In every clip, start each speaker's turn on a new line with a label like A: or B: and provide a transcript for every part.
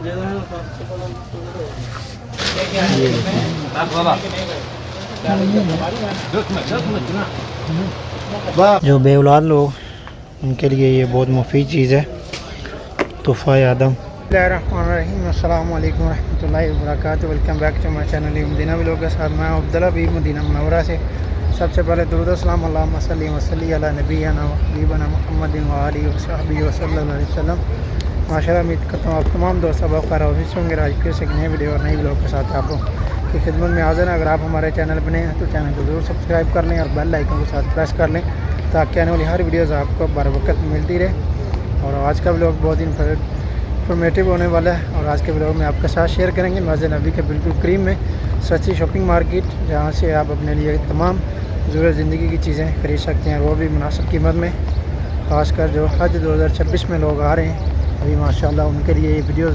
A: ये देखें, जो बेऔलाद लोग उनके लिए ये बहुत मुफीद चीज़ है, तोहफ़ा आदम। अस्सलाम वालेकुम रहमतुल्लाहि व बरकातुहू। Welcome back to my channel Madina vlog के साथ मैं अब्दुल्ला भी मदीना मुनव्वरा से। सबसे पहले दुरूद सलाम अल्लाहुम्मा सल्ली व सल्ली अला नबीना व हबीबना मुहम्मदिन व आलिहि व सहबिहि व सल्लल्लाहु अलैहि वसल्लम। माशाअल्लाह उम्मीद करता हूँ आप तमाम दोस्त अब खैर ऑफिस होंगे। आज फिर से एक नई वीडियो और नई व्लॉग के साथ आप की खिदमत में हाज़िर हैं। अगर आप हमारे चैनल पर नए हैं तो चैनल को ज़रूर सब्सक्राइब कर लें और बेल आइकन के साथ प्रेस कर लें ताकि आने वाली हर वीडियोज़ आपको बर वक्त मिलती रहे। और आज का व्लॉग बहुत ही इंफॉर्मेटिव होने वाला है और आज के व्लॉग में आपके साथ शेयर करेंगे मस्जिद नबी के बिल्कुल करीब में सस्ती शॉपिंग मार्केट, जहाँ से आप अपने लिए तमाम ज़रूरत ज़िंदगी की चीज़ें खरीद सकते हैं, वो भी मुनासिब कीमत में। ख़ासकर जो हज 2026 में लोग आ रहे हैं अभी माशाल्लाह, उनके लिए ये वीडियो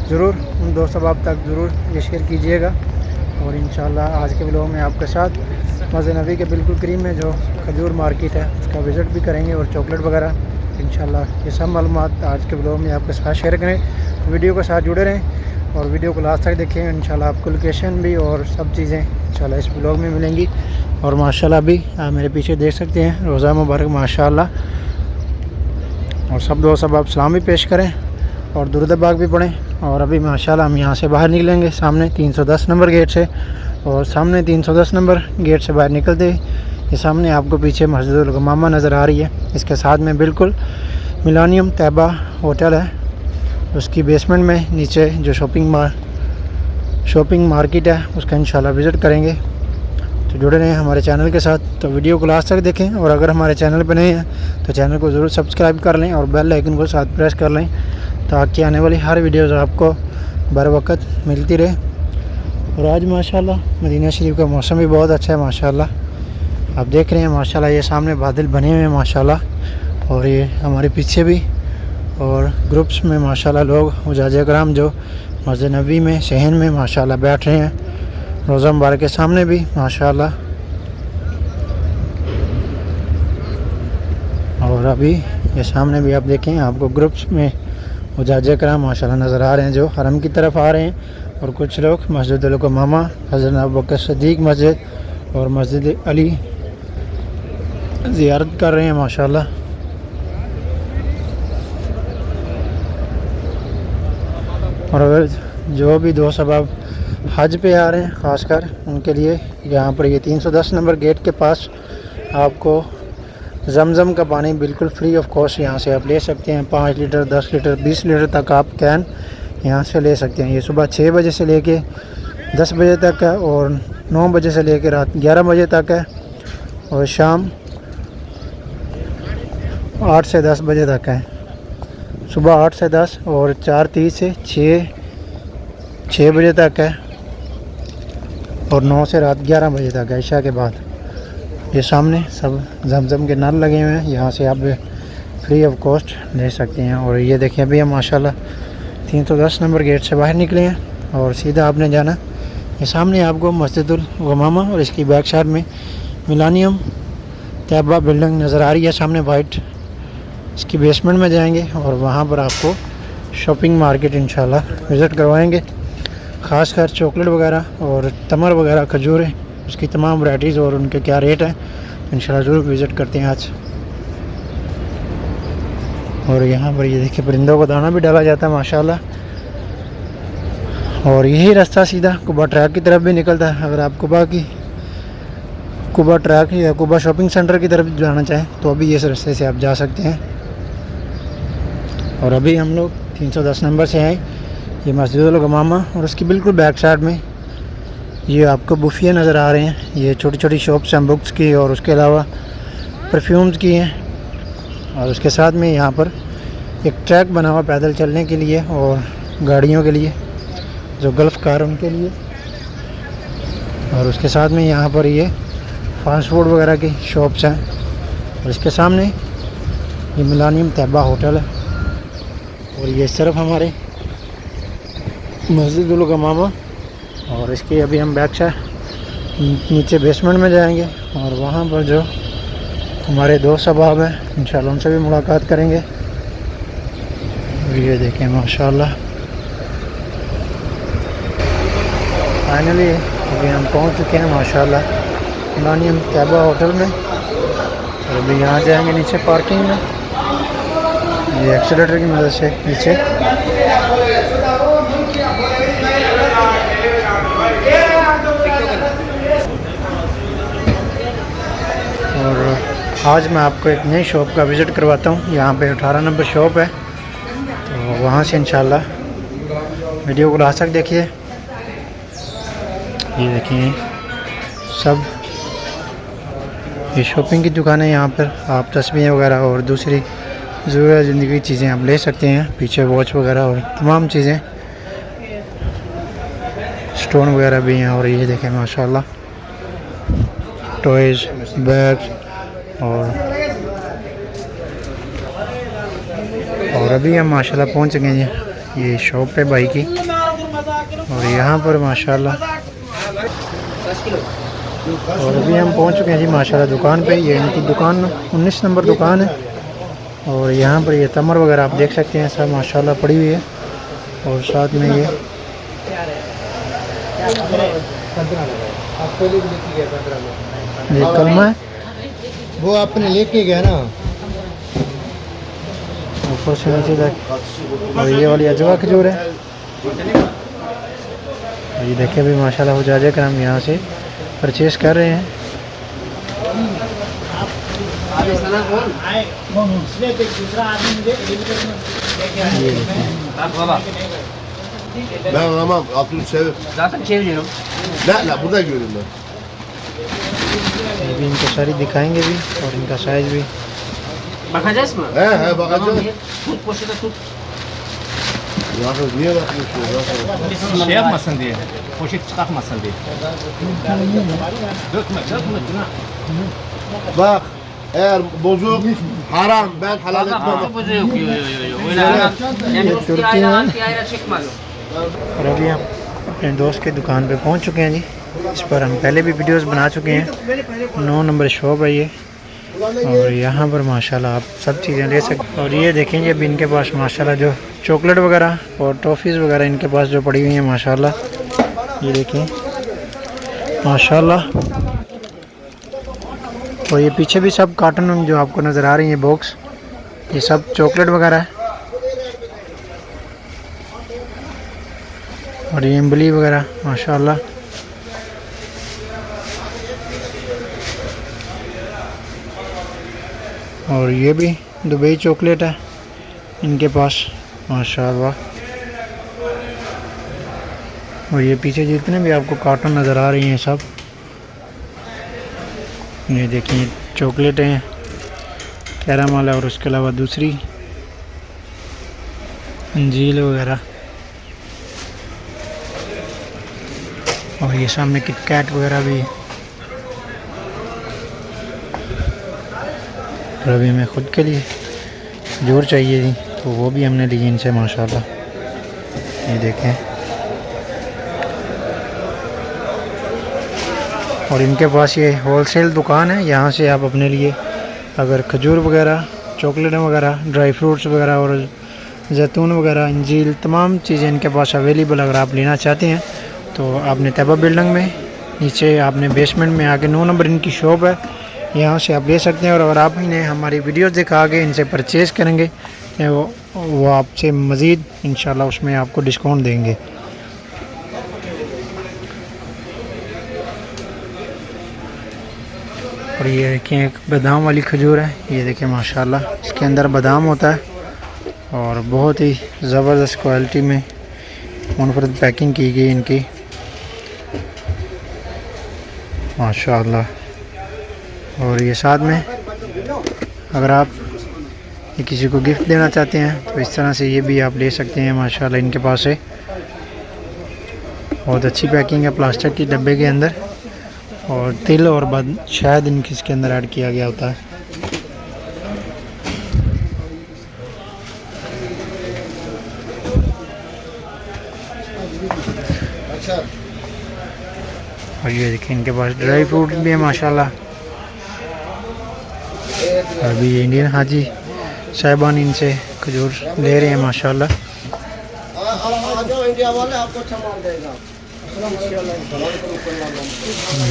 A: ज़रूर उन दोस्त अब तक ज़रूर ये शेयर कीजिएगा। और इंशाल्लाह आज के व्लॉग में आपके साथ मस्जिद नबी के बिल्कुल करीब में जो खजूर मार्केट है उसका विज़िट भी करेंगे और चॉकलेट वगैरह। इंशाल्लाह ये सब मालूमात आज के व्लॉग में आपके साथ शेयर करें, तो वीडियो के साथ जुड़े रहें और वीडियो को लास्ट तक देखें। इंशाल्लाह आपको लोकेशन भी और सब चीज़ें इंशाल्लाह इस व्लॉग में मिलेंगी। और माशाल्लाह अभी आप मेरे पीछे देख सकते हैं रोज़ा मुबारक माशाल्लाह। और सब दोस्त अब आप सलाम भी पेश करें और दुरूद पाक भी पढ़ें। और अभी माशाल्लाह हम यहाँ से बाहर निकलेंगे सामने 310 नंबर गेट से, और सामने 310 नंबर गेट से बाहर निकलते ये सामने आपको पीछे मस्जिदुल गमामा नज़र आ रही है। इसके साथ में बिल्कुल मिलानियम तैयबा होटल है, उसकी बेसमेंट में नीचे जो शॉपिंग मार्केट है उसका इंशाल्लाह विज़िट करेंगे। तो जुड़े रहें हमारे चैनल के साथ, तो वीडियो को लास्ट तक देखें। और अगर हमारे चैनल पर नए हैं तो चैनल को ज़रूर सब्सक्राइब कर लें और बेल आइकन को साथ प्रेस कर लें ताकि आने वाली हर वीडियोज़ आपको बर वक्त मिलती रहे। और आज माशाल्लाह मदीना शरीफ का मौसम भी बहुत अच्छा है माशाल्लाह, आप देख रहे हैं माशाल्लाह। ये सामने बादल बने हुए हैं माशाल्लाह, और ये हमारे पीछे भी और ग्रुप्स में माशाल्लाह लोग हुज्जाज कराम जो मस्जिद नबी में सहन में माशाल्लाह बैठ रहे हैं रोज़ा मुबारक के सामने भी माशाल्लाह। और अभी ये सामने भी आप देखें आपको ग्रुप्स में हुज्जाज कराम माशाल्लाह नज़र आ रहे हैं जो हरम की तरफ आ रहे हैं। और कुछ लोग मस्जिदुल गमामा, हज़रत अबू बकर सिद्दीक़ मस्जिद और मस्जिद अली ज़ियारत कर रहे हैं माशाल्लाह। और अगर जो भी दोस्त अब हज पे आ रहे हैं ख़ासकर उनके लिए यहाँ पर ये 310 नंबर गेट के पास आपको जमज़म का पानी बिल्कुल फ्री ऑफ कॉस्ट यहाँ से आप ले सकते हैं। 5 लीटर 10 लीटर 20 लीटर तक आप कैन यहाँ से ले सकते हैं। ये सुबह 6 बजे से लेके 10 बजे तक है और 9 बजे से लेकर रात 11 बजे तक है और शाम 8 से 10 बजे तक है। सुबह 8 से 10 और 4:30 से 6 बजे तक है और 9 से रात 11 बजे तक है इशा के बाद। ये सामने सब जमज़म के नल लगे हुए हैं, यहाँ से आप फ्री ऑफ कॉस्ट ले सकते हैं। और ये देखिए अभी हम माशाल्लाह 310 नंबर गेट से बाहर निकले हैं और सीधा आपने जाना ये सामने आपको मस्जिदुल गमामा और इसकी बैक साइड में मिलानियम तैयबा बिल्डिंग नज़र आ रही है सामने वाइट। इसकी बेसमेंट में जाएंगे और वहाँ पर आपको शॉपिंग मार्केट इंशाल्लाह विज़िट करवाएंगे। ख़ासकर चॉकलेट वगैरह और तमर वगैरह खजूरें उसकी तमाम वैराइटीज़ और उनके क्या रेट हैं इंशाल्लाह ज़रूर विज़िट करते हैं आज। और यहाँ पर ये देखिए परिंदों को दाना भी डाला जाता है माशाल्लाह। और यही रास्ता सीधा कुबा ट्रैक की तरफ भी निकलता है। अगर आप कुबा ट्रैक या कुबा शॉपिंग सेंटर की तरफ जाना चाहें तो अभी इस रास्ते से आप जा सकते हैं। और अभी हम लोग 310 नंबर से आए ये मस्जिदुल गमामा और उसकी बिल्कुल बैक साइड में ये आपको बुफिया नज़र आ रहे हैं। ये छोटी छोटी शॉप्स हैं बुक्स की और उसके अलावा परफ्यूम्स की हैं। और उसके साथ में यहाँ पर एक ट्रैक बना हुआ पैदल चलने के लिए और गाड़ियों के लिए जो गल्फ़ कार उनके लिए। और उसके साथ में यहाँ पर ये फास्ट फूड वगैरह की शॉप्स हैं। और इसके सामने ये मिलानियम तैयबा होटल है। और ये सिर्फ हमारे मस्जिदुल गमामा और इसकी अभी हम बैक साइड नीचे बेसमेंट में जाएंगे और वहाँ पर जो हमारे दोस्त अहबाब हैं इंशाल्लाह उनसे भी मुलाकात करेंगे। ये देखें माशाल्लाह फाइनली अभी हम पहुंच चुके हैं माशाल्लाह मिलेनियम तैयबा होटल में। और अभी यहाँ जाएंगे नीचे पार्किंग में, ये एक्सीलेटर की मदद से नीचे। और आज मैं आपको एक नई शॉप का विज़िट करवाता हूँ। यहाँ पे 18 नंबर शॉप है, तो वहाँ से इंशाल्लाह वीडियो को लास्ट तक देखिए। ये देखिए सब ये शॉपिंग की दुकान है। यहाँ पर आप तस्वीरें वगैरह और दूसरी ज़रूरत ज़िंदगी की चीज़ें आप ले सकते हैं। पीछे वॉच वगैरह और तमाम चीज़ें, स्टोन वगैरह भी हैं। और ये देखें माशाल्लाह टॉयज़, बैग्स और अभी हम माशाल्लाह पहुँच चुके हैं ये शॉप पे भाई की। और यहाँ पर माशाल्लाह और अभी हम पहुँच चुके हैं जी माशाल्लाह दुकान पे। ये इनकी दुकान 19 नंबर दुकान है। और यहाँ पर ये तमर वगैरह आप देख सकते हैं सब माशाल्लाह पड़ी हुई है। और साथ में ये कलमा है,
B: वो आपने लेके गया ना
A: ऊपर से नीचे तक। और ये वाली अजवा खजूर है। और ये देखिए अभी माशाल्लाह हुजाजे कर हम यहाँ से परचेज़ कर रहे हैं।
B: ben alamam. Altını sev.
C: Zaten çeviriyorum.
B: La burada görüyorum ben.
A: अभी इनको सारी दिखाएंगे भी और इनका साइज़ भी।
C: Bakacağız mı?
B: He bakacağım.
C: Tut poşete tut.
B: Yakın niye bakıyorsun?
C: Şey yapmasın diye. Poşet çıkartmasın diye. Dökme.
B: Bak eğer bozuk haram ben halal etmem.
C: Artık bozu yok. Öyle hemen. Hem üstü ayra altı ayra çekmez.
A: और अभी हम अपने दोस्त के दुकान पे पहुंच चुके हैं जी। इस पर हम पहले भी वीडियोस बना चुके हैं। 9 नंबर शॉप है ये। और यहाँ पर माशाल्लाह आप सब चीज़ें ले सकते। और ये देखेंगे अभी इनके पास माशाल्लाह जो चॉकलेट वगैरह और टॉफ़ीज़ वगैरह इनके पास जो पड़ी हुई हैं माशाल्लाह। ये देखें माशाल्लाह। और ये पीछे भी सब कार्टन जो आपको नज़र आ रही हैं बॉक्स, ये सब चॉकलेट वगैरह है। और ये इमली वगैरह माशाल्लाह। और ये भी दुबई चॉकलेट है इनके पास माशाल्लाह। और ये पीछे जितने भी आपको कार्टन नज़र आ रही हैं सब, ये देखिए चॉकलेटें हैं, कैरामल है और उसके अलावा दूसरी अंजील वगैरह। और ये सामने किटकैट वगैरह भी है। और अभी हमें ख़ुद के लिए खजूर चाहिए थी तो वो भी हमने ली इनसे माशाल्लाह। ये देखें। और इनके पास ये होलसेल दुकान है। यहाँ से आप अपने लिए अगर खजूर वगैरह, चॉकलेट वगैरह, ड्राई फ्रूट्स वगैरह और जैतून वगैरह, इंजील, तमाम चीज़ें इनके पास अवेलेबल अगर आप लेना चाहते हैं तो आपने तैयबा बिल्डिंग में नीचे आपने बेसमेंट में आके 9 नंबर इनकी शॉप है, यहाँ से आप ले सकते हैं। और अगर आप इन्हें हमारी वीडियोस दिखा के इनसे परचेज़ करेंगे वो आपसे मज़ीद इंशाल्लाह उसमें आपको डिस्काउंट देंगे। और ये देखिए एक बादाम वाली खजूर है। ये देखिए माशाल्लाह इसके अंदर बादाम होता है और बहुत ही ज़बरदस्त क्वालिटी में मुनफरद पैकिंग की गई इनकी माशाल्लाह। और ये साथ में अगर आप ये किसी को गिफ्ट देना चाहते हैं तो इस तरह से ये भी आप ले सकते हैं माशाल्लाह। इनके पास है बहुत अच्छी पैकिंग है प्लास्टिक के डब्बे के अंदर। और तिल और शायद इनके इसके अंदर ऐड किया गया होता है। और ये देखिए इनके पास ड्राई फ्रूट भी है माशाल्लाह। अभी ये इंडियन हाजी साहिबान इनसे खजूर ले रहे हैं माशाल्लाह। ये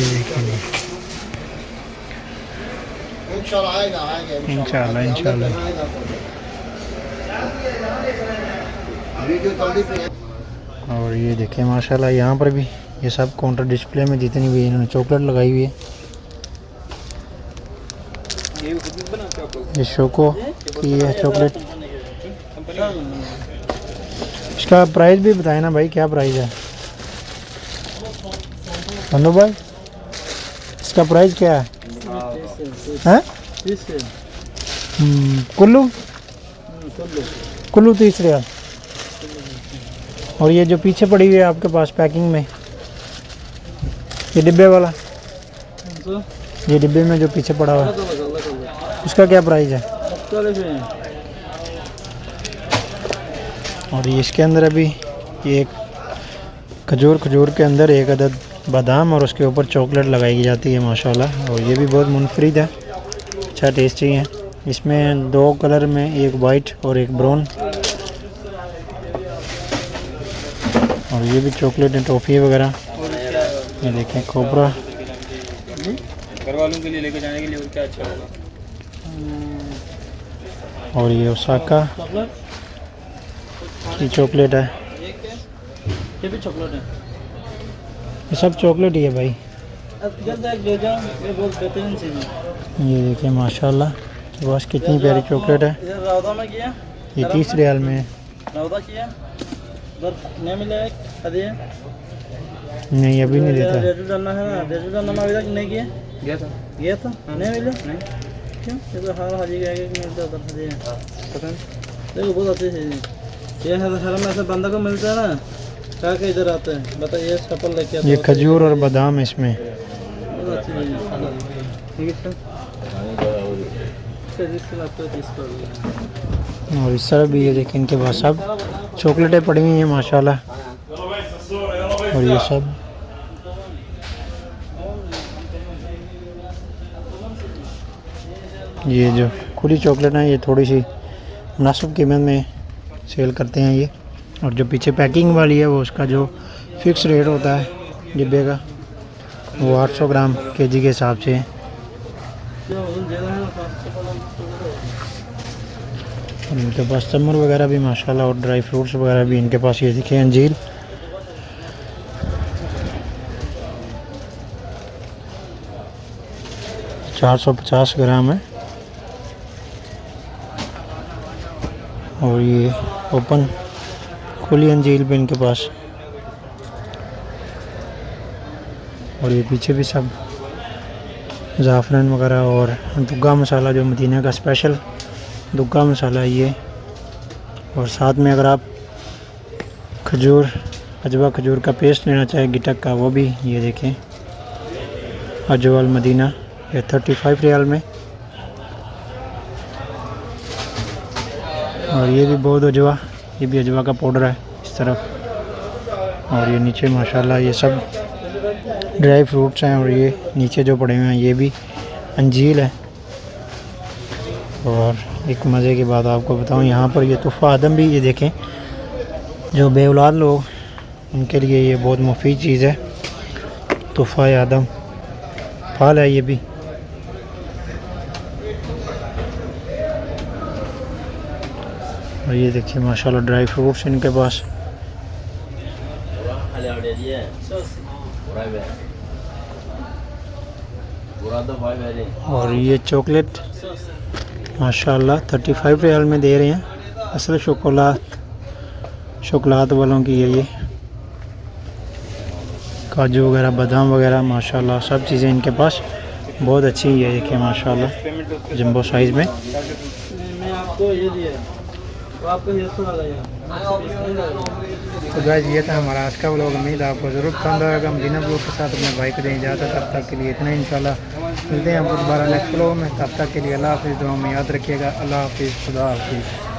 A: देखिए
B: इंशाल्लाह आएगा
A: इंशाल्लाह इंशाल्लाह।
B: वीडियो जल्दी पे
A: और ये देखें माशाल्लाह यहाँ पर भी ये सब काउंटर डिस्प्ले में जितनी भी इन्होंने चॉकलेट लगाई हुई है। ये शोको की है चॉकलेट। इसका प्राइस भी बताए ना भाई, क्या प्राइस है अनु भाई, इसका प्राइस क्या है? हैं? कुल्लू कुल्लू 30 रियाल। और ये जो पीछे पड़ी हुई है आपके पास पैकिंग में, ये डिब्बे वाला, ये डिब्बे में जो पीछे पड़ा हुआ है, उसका क्या प्राइस है? और ये इसके अंदर अभी ये एक खजूर के अंदर एक अदद बादाम और उसके ऊपर चॉकलेट लगाई जाती है माशाल्लाह। और ये भी बहुत मुनफरिद है, अच्छा टेस्टी है। इसमें 2 कलर में, एक वाइट और एक ब्राउन। और ये भी चॉकलेट है, टॉफ़ी वगैरह। ये देखें कोबरा,
C: घर वालों के लिए लेके जाने के लिए और क्या अच्छा होगा।
A: और ये ओसाका की चॉकलेट है।
C: ये भी चॉकलेट है,
A: ये सब चॉकलेट ही है भाई।
C: ले जाओ, ये बहुत बेहतरीन चीज़ है।
A: ये देखिए माशाल्लाह बस कितनी प्यारी चॉकलेट है।
C: इधर रौदा में किया,
A: ये 30 रियाल में है।
C: रौदा किया, उधर नहीं मिला है हदिया।
A: नहीं अभी नहीं देता।
C: रेजू डालना है ना, रेजू डालना अभी तक नहीं किया। गया था नहीं मिला, नहीं क्यों? ये तो हर हाजी गया कि मिलता उधर हदिया। पता नहीं, देखो बहुत अच्छी चीज़ है ये। हर में ऐसे बंदा को मिलता है ना, क्या के इधर आते हैं बताइए, चप्पल लेके आते हैं।
A: ये खजूर और बादाम है इसमें।
C: बहुत अच्छी चीज़ है। ठीक है सर,
A: और इस तरह भी ये देखिए इनके पास सब चॉकलेटें पड़ी हुई हैं माशाल्लाह। और ये सब ये जो खुली चॉकलेट है ये थोड़ी सी मुनासिब कीमत में सेल करते हैं ये। और जो पीछे पैकिंग वाली है वो उसका जो फिक्स रेट होता है डिब्बे का, वो 800 ग्राम केजी के हिसाब से है। और इनके पास समर वगैरह भी माशाल्लाह और ड्राई फ्रूट्स वगैरह भी इनके पास। ये दिखे अंजीर, $450 ग्राम है। और ये ओपन खुली अंजीर भी इनके पास। और ये पीछे भी सब ज़ाफ़रान वगैरह और दुग्गा मसाला, जो मदीना का स्पेशल दुग्गा मसाला है ये। और साथ में अगर आप खजूर, अजवा खजूर का पेस्ट लेना चाहें गिटक का, वो भी ये देखें अजवाल मदीना, ये 35 रियाल में। और ये भी बहुत अजवा, ये भी अजवा का पाउडर है इस तरफ। और ये नीचे माशाल्लाह ये सब ड्राई फ्रूट्स हैं। और ये नीचे जो पड़े हुए हैं ये भी अंजीर है। और एक मज़े की बात आपको बताऊं, यहाँ पर ये तोहफ़ा आदम भी, ये देखें जो बेऔलाद लोग, उनके लिए ये बहुत मुफीद चीज़ है। तोहफ़ा आदम फल है ये भी। और ये देखिए माशाल्लाह ड्राई फ्रूट्स इनके पास। और ये चॉकलेट माशाल्लाह 35 रियाल में दे रहे हैं। असल शोकलात वालों की है ये। काजू वगैरह, बादाम वगैरह माशाल्लाह सब चीज़ें इनके पास बहुत अच्छी है। देखिए माशाल्लाह जंबो साइज़ में।
C: मैं आपको ये दिया, तो आपको ये तो लगाया।
A: तो गाइस ये था हमारा आज का व्लॉग। उम्मीद है आपको ज़रूर पसंद आएगा। मदीना ब्लॉग के साथ अपने भाई को दें इजाज़त। तब तक के लिए इतना ही, इंशाल्लाह मिलते हैं आपको दोबारा नेक्स्ट व्लॉग में। तब तक के लिए अल्लाह हाफ़िज़। दुआ में याद रखिएगा। अल्लाह हाफ़िज़, खुदा हाफ़िज़।